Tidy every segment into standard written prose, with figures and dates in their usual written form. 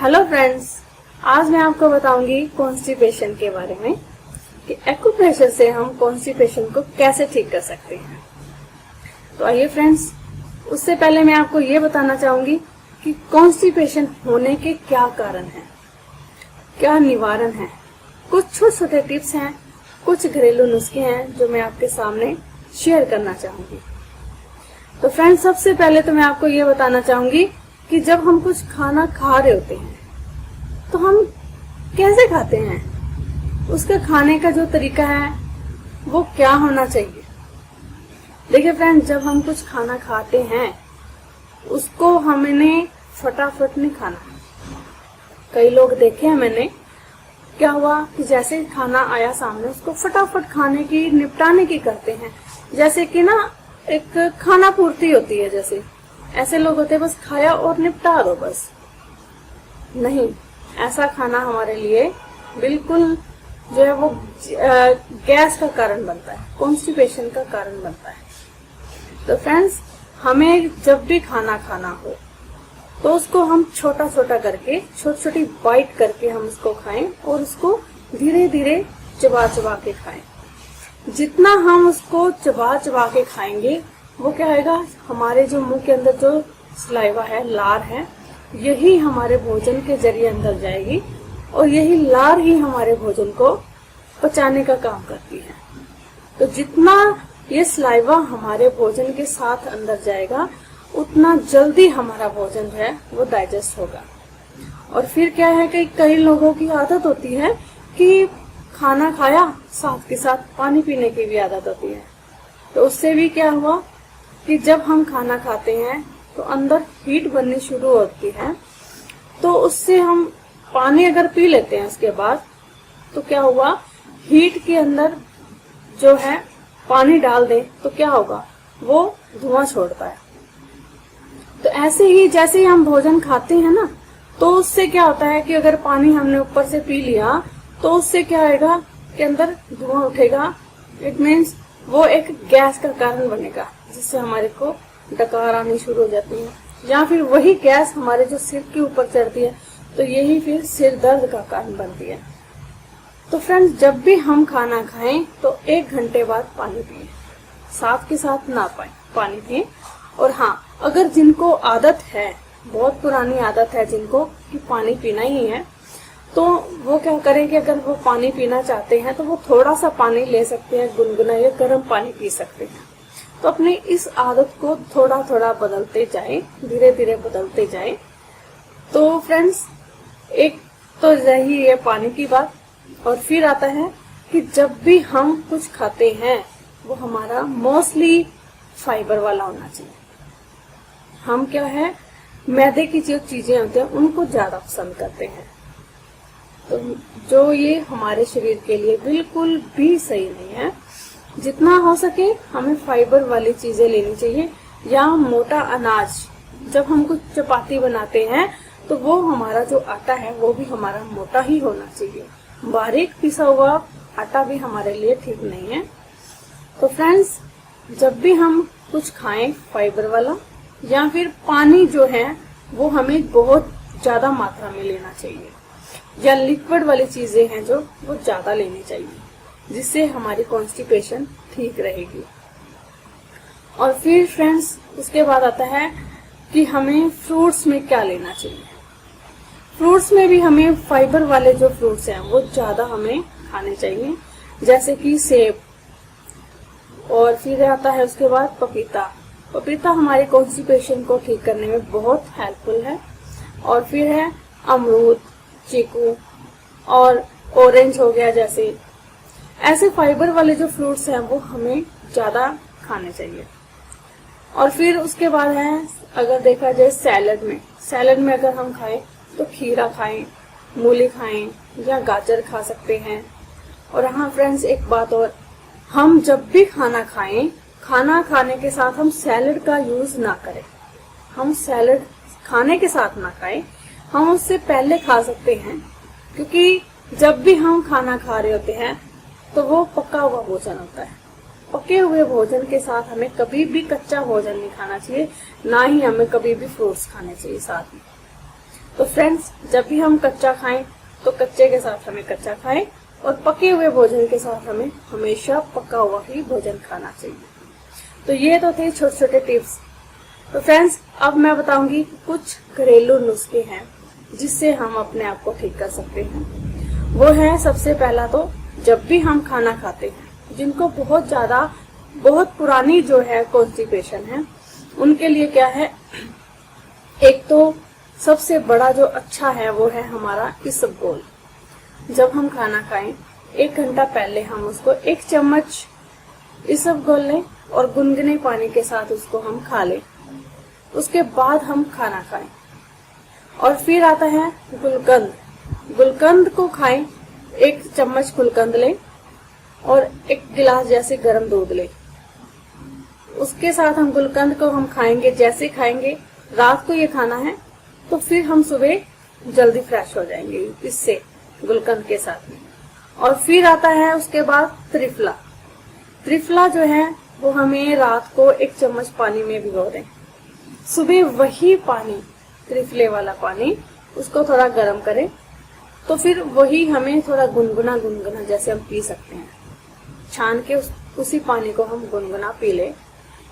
Hello friends, आज मैं आपको बताऊंगी कॉन्स्टिपेशन के बारे में कि एक्यूप्रेशर से हम कॉन्स्टिपेशन को कैसे ठीक कर सकते हैं। तो आइए फ्रेंड्स, उससे पहले मैं आपको ये बताना चाहूंगी कि कॉन्स्टिपेशन होने के क्या कारण हैं, क्या निवारण है। कुछ छोटे छोटे टिप्स हैं, कुछ घरेलू नुस्खे हैं जो मैं आपके सामने शेयर करना चाहूंगी। तो फ्रेंड्स, सबसे पहले तो मैं आपको ये बताना चाहूंगी कि जब हम कुछ खाना खा रहे होते हैं तो हम कैसे खाते हैं, उसका खाने का जो तरीका है वो क्या होना चाहिए। देखिए फ्रेंड्स, जब हम कुछ खाना खाते हैं उसको हमें फटाफट नहीं खाना। कई लोग देखे हैं मैंने, क्या हुआ कि जैसे खाना आया सामने उसको फटाफट खाने की, निपटाने की करते हैं, जैसे कि ना एक खाना पूर्ति होती है। जैसे ऐसे लोग होते हैं, बस खाया और निपटा दो बस। नहीं, ऐसा खाना हमारे लिए बिल्कुल जो है वो गैस का कारण बनता है, कॉन्स्टिपेशन का कारण बनता है। तो फ्रेंड्स, हमें जब भी खाना खाना हो तो उसको हम छोटा छोटा करके, छोटी छोटी बाइट करके हम उसको खाएं और उसको धीरे धीरे चबा चबा के खाएं। जितना हम उसको चबा चबा के खाएंगे वो क्या होगा, हमारे जो मुंह के अंदर जो सलाइवा है, लार है, यही हमारे भोजन के जरिए अंदर जाएगी और यही लार ही हमारे भोजन को पचाने का काम करती है। तो जितना ये सलाइवा हमारे भोजन के साथ अंदर जाएगा उतना जल्दी हमारा भोजन जो है वो डाइजेस्ट होगा। और फिर क्या है कि कई लोगों की आदत होती है कि खाना खाया साथ के साथ पानी पीने की भी आदत होती है। तो उससे भी क्या हुआ कि जब हम खाना खाते हैं तो अंदर हीट बननी शुरू होती है, तो उससे हम पानी अगर पी लेते हैं उसके बाद, तो क्या हुआ, हीट के अंदर जो है पानी डाल दें तो क्या होगा, वो धुआं छोड़ता है। तो ऐसे ही जैसे ही हम भोजन खाते हैं ना, तो उससे क्या होता है कि अगर पानी हमने ऊपर से पी लिया तो उससे क्या आएगा कि अंदर धुआं उठेगा। इट मीन्स वो एक गैस का कारण बनेगा, जिससे हमारे को डकार आनी शुरू हो जाती है, या फिर वही गैस हमारे जो सिर के ऊपर चढ़ती है तो यही फिर सिर दर्द का कारण बनती है। तो फ्रेंड्स, जब भी हम खाना खाएं तो 1 घंटे बाद पानी पिए, साथ के साथ ना पानी पिए। और हाँ, अगर जिनको आदत है, बहुत पुरानी आदत है जिनको कि पानी पीना ही है, तो वो क्या करें कि अगर वो पानी पीना चाहते हैं तो वो थोड़ा सा पानी ले सकते हैं, गुनगुना या गर्म पानी पी सकते हैं। तो अपनी इस आदत को थोड़ा थोड़ा बदलते जाएं, धीरे धीरे बदलते जाएं। तो फ्रेंड्स, एक तो रही है पानी की बात, और फिर आता है कि जब भी हम कुछ खाते हैं वो हमारा मोस्टली फाइबर वाला होना चाहिए। हम क्या है, मैदे की जो चीजें होती हैं उनको ज्यादा पसंद करते हैं, तो जो ये हमारे शरीर के लिए बिल्कुल भी सही नहीं है। जितना हो सके हमें फाइबर वाली चीजें लेनी चाहिए, या मोटा अनाज। जब हम कुछ चपाती बनाते हैं तो वो हमारा जो आटा है वो भी हमारा मोटा ही होना चाहिए। बारीक पिसा हुआ आटा भी हमारे लिए ठीक नहीं है। तो फ्रेंड्स, जब भी हम कुछ खाएं फाइबर वाला, या फिर पानी जो है वो हमें बहुत ज्यादा मात्रा में लेना चाहिए, या लिक्विड वाली चीजें हैं जो वो ज्यादा लेनी चाहिए, जिससे हमारी कॉन्स्टिपेशन ठीक रहेगी। और फिर फ्रेंड्स, उसके बाद आता है कि हमें फ्रूट्स में क्या लेना चाहिए। फ्रूट्स में भी हमें फाइबर वाले जो फ्रूट्स हैं वो ज्यादा हमें खाने चाहिए, जैसे कि सेब। और फिर आता है उसके बाद पपीता। पपीता हमारी कॉन्स्टिपेशन को ठीक करने में बहुत हेल्पफुल है। और फिर है अमरूद, चीकू और ऑरेंज हो गया। जैसे ऐसे फाइबर वाले जो फ्रूट्स हैं वो हमें ज्यादा खाने चाहिए। और फिर उसके बाद है, अगर देखा जाए सैलड में अगर हम खाएं तो खीरा खाएं, मूली खाएं, या गाजर खा सकते हैं। और हाँ फ्रेंड्स, एक बात और, हम जब भी खाना खाएं, खाना खाने के साथ हम सैलड का यूज ना करें। हम सैलड खाने के साथ ना खाएं, हम उससे पहले खा सकते हैं, क्योंकि जब भी हम खाना खा रहे होते हैं तो वो पका हुआ भोजन होता है। पके हुए भोजन के साथ हमें कभी भी कच्चा भोजन नहीं खाना चाहिए, ना ही हमें कभी भी फ्रूट्स खाने चाहिए साथ में। तो फ्रेंड्स, जब भी हम कच्चा खाएं तो कच्चे के साथ हमें कच्चा खाएं और पके हुए भोजन के साथ हमें हमेशा पका हुआ ही भोजन खाना चाहिए। तो ये तो थे छोटे छोटे टिप्स। तो फ्रेंड्स, अब मैं बताऊंगी कुछ घरेलू नुस्खे हैं जिससे हम अपने आप को ठीक कर सकते हैं। वो है, सबसे पहला तो जब भी हम खाना खाते हैं, जिनको बहुत पुरानी जो है कॉन्स्टिपेशन है, उनके लिए क्या है, एक तो सबसे बड़ा जो अच्छा है वो है हमारा इसबगोल। जब हम खाना खाएं 1 घंटा पहले हम उसको 1 चम्मच इसबगोल लें और गुनगुने पानी के साथ उसको हम खा लें। उसके बाद हम खाना खाएं। और फिर आता है गुलकंद। गुलकंद को खाएं, 1 चम्मच गुलकंद लें और 1 गिलास जैसे गर्म दूध लें। उसके साथ हम गुलकंद को हम खाएंगे, जैसे खाएंगे, रात को ये खाना है तो फिर हम सुबह जल्दी फ्रेश हो जाएंगे इससे, गुलकंद के साथ। और फिर आता है उसके बाद त्रिफला। त्रिफला जो है वो हमें रात को 1 चम्मच पानी में भिगो दें। सुबह वही पानी, त्रिफले वाला पानी, उसको थोड़ा गर्म करें तो फिर वही हमें थोड़ा गुनगुना जैसे हम पी सकते हैं। छान के उसी पानी को हम गुनगुना पी लें।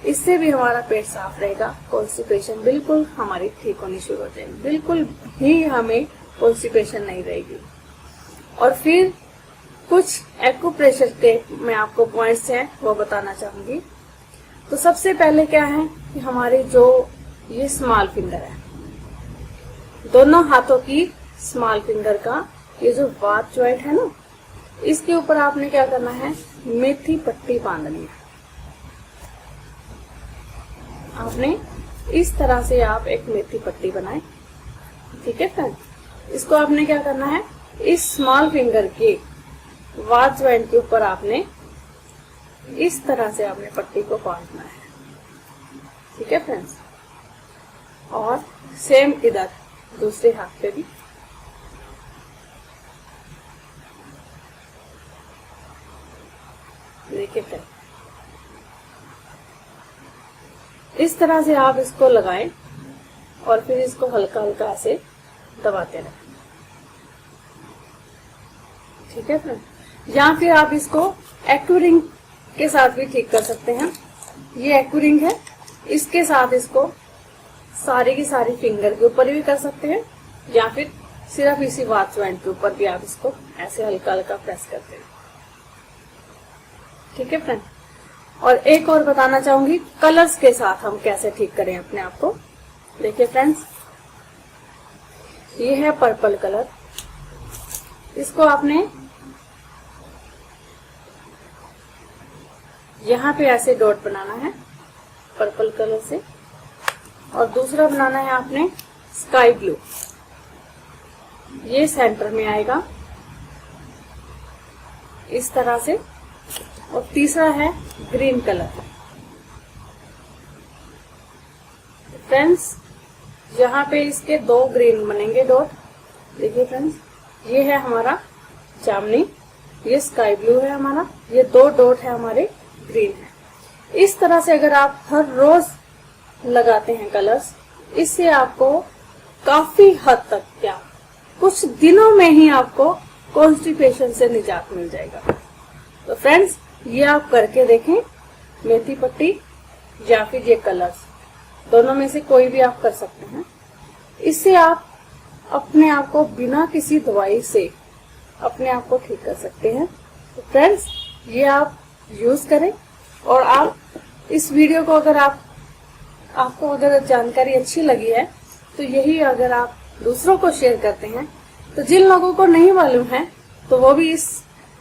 इससे भी हमारा पेट साफ रहेगा, कॉन्स्टिपेशन बिल्कुल हमारी ठीक होनी शुरू हो जाएगी, बिल्कुल ही हमें कॉन्स्टिपेशन नहीं रहेगी। और फिर कुछ एक्यूप्रेशर के मैं आपको पॉइंट्स हैं वो बताना चाहूंगी। तो सबसे पहले क्या है कि हमारे जो ये स्मॉल फिंगर है, दोनों हाथों की स्मॉल फिंगर का ये जो वात जॉइंट है ना, इसके ऊपर आपने क्या करना है, मेथी पट्टी बांधनी है। आपने इस तरह से आप एक मेथी पट्टी बनाए, ठीक है फ्रेंड। इसको आपने क्या करना है, इस स्मॉल फिंगर के वात जॉइंट के ऊपर आपने इस तरह से आपने पट्टी को बांधना है, ठीक है फ्रेंड्स। और सेम इधर दूसरे हाथ पे भी देखिए फ्रेंड, इस तरह से आप इसको लगाएं और फिर इसको हल्का हल्का ऐसे दबाते रहें, ठीक है फ्रेंड। या फिर आप इसको एक्यूरिंग के साथ भी ठीक कर सकते हैं। ये एक्यूरिंग है, इसके साथ इसको सारी की सारी फिंगर के ऊपर भी कर सकते हैं, या फिर सिर्फ इसी वात जॉइंट के ऊपर भी आप इसको ऐसे हल्का हल्का प्रेस करते हैं, ठीक है फ्रेंड। और एक और बताना चाहूंगी, कलर्स के साथ हम कैसे ठीक करें अपने आप को। देखिए फ्रेंड्स, ये है पर्पल कलर। इसको आपने यहाँ पे ऐसे डॉट बनाना है पर्पल कलर से, और दूसरा बनाना है आपने स्काई ब्लू, ये सेंटर में आएगा इस तरह से। और तीसरा है ग्रीन कलर। फ्रेंड्स, यहाँ पे इसके 2 ग्रीन बनेंगे डॉट। देखिए फ्रेंड्स, ये है हमारा जामनी, ये स्काई ब्लू है हमारा, ये 2 डॉट है हमारे ग्रीन है। इस तरह से अगर आप हर रोज लगाते हैं कलर्स, इससे आपको काफी हद तक, क्या कुछ दिनों में ही आपको कॉन्स्टिपेशन से निजात मिल जाएगा। तो फ्रेंड्स, ये आप करके देखें, मेथी पट्टी या फिर ये कलर्स, दोनों में से कोई भी आप कर सकते हैं। इससे आप अपने आप को बिना किसी दवाई से अपने आप को ठीक कर सकते हैं। तो फ्रेंड्स, ये आप यूज करें। और आप इस वीडियो को अगर आपको अगर जानकारी अच्छी लगी है तो यही अगर आप दूसरों को शेयर करते हैं, तो जिन लोगों को नहीं मालूम है तो वो भी इस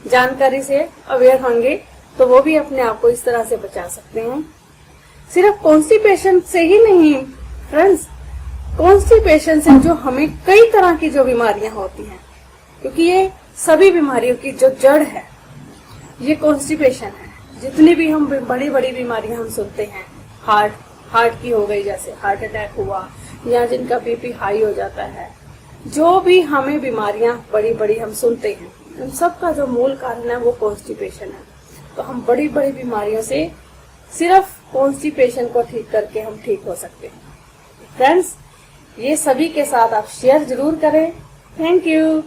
जानकारी से अवेयर होंगे, तो वो भी अपने आप को इस तरह से बचा सकते हैं। सिर्फ कॉन्स्टिपेशन से ही नहीं फ्रेंड्स, कॉन्स्टिपेशन से जो हमें कई तरह की जो बीमारियां होती हैं, क्योंकि ये सभी बीमारियों की जो जड़ है ये कॉन्स्टिपेशन है। जितनी भी हम बड़ी बड़ी बीमारियां हम सुनते हैं, हार्ट की हो गई, जैसे हार्ट अटैक हुआ, या जिनका बीपी हाई हो जाता है, जो भी हमें बीमारियां बड़ी बड़ी हम सुनते हैं, उन सब का जो मूल कारण है वो कॉन्स्टिपेशन है। तो हम बड़ी बड़ी बीमारियों से सिर्फ कॉन्स्टिपेशन को ठीक करके हम ठीक हो सकते हैं। फ्रेंड्स, ये सभी के साथ आप शेयर जरूर करें। Thank you.